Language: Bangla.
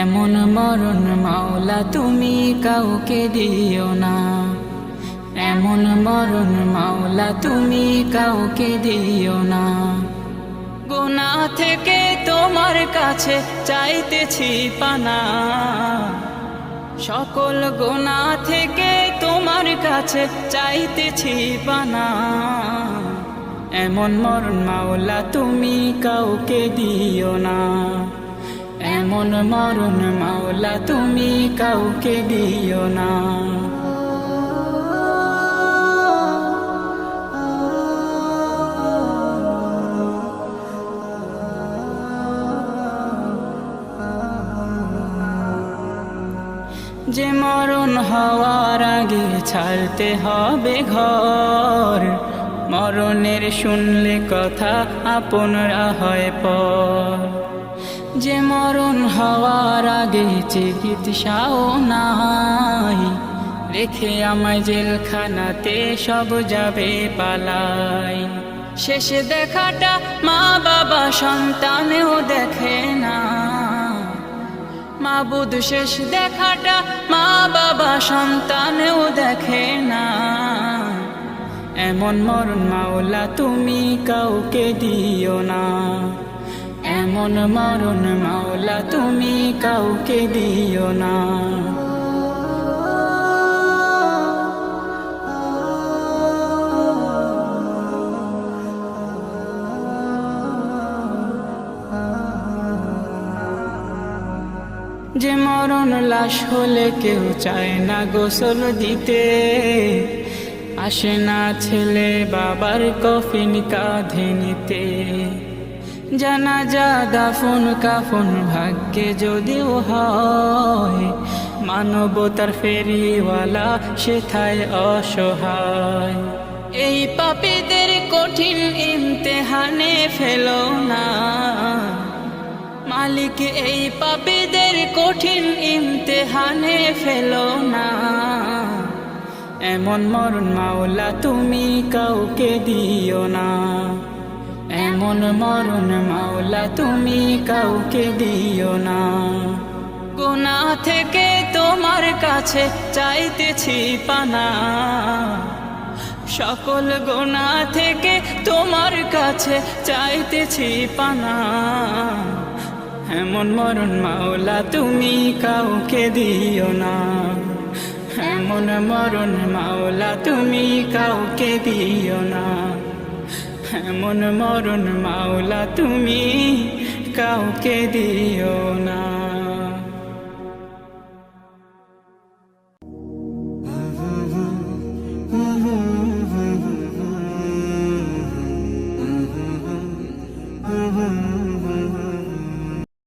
এমন মরণ মাওলা তুমি কাউকে দিও না, এমন মরণ মাওলা তুমি কাউকে দিও না। গুনাহ থেকে তোমার কাছে চাইতেছি পানা, সকল গুনাহ থেকে তোমার কাছে চাইতেছি পানা। এমন মরণ মাওলা তুমি কাউকে দিও না, এমন মরণ মাওলা তুমি কাউকে দিও না। যে মরণ হওয়ার আগে ছাড়তে হবে ঘর, মরণের শুনলে কথা আপনরা হয় পর। যে মরণ হওয়ার আগে চিকিৎসাও নাই, রেখে আমায় জেলখানাতে সব যাবে পালাই। শেষে দেখাটা মা বাবা সন্তানেও দেখে না, মাবুদ শেষ দেখাটা মা বাবা সন্তানেও দেখে না। এমন মরণ মাওলা তুমি কাউকে দিও না, এমন মরণ মাওলা তুমি কাউকে দিও না। যে মরণ লাশ হলে কেউ চায় না গোসল দিতে, আসে না ছেলে বাবার কফিন কাঁধে নিতে। জানাজা দাফন কাফন ভাগ্যে যদিও হয়, মানবতার ফেরিওয়ালা সেথায় অসহায়। এই পাপীদের কঠিন ইমতেহানে ফেলো না মালিক, এই পাপীদের কঠিন ইমতেহানে ফেলো না। এমন মরণ মাওলা তুমি কাউকে দিও না, এমন মরণ মাওলা তুমি কাউকে দিও না। গুনাহ থেকে তোমার কাছে চাইতেছি পানা, সকল গুনাহ থেকে তোমার কাছে চাইতেছি পানা। এমন মরণ মাওলা তুমি কাউকে দিও না, এমন মরণ মাওলা তুমি কাউকে দিও না, এমন মরণ মাওলা তুমি কাউকে দিও না।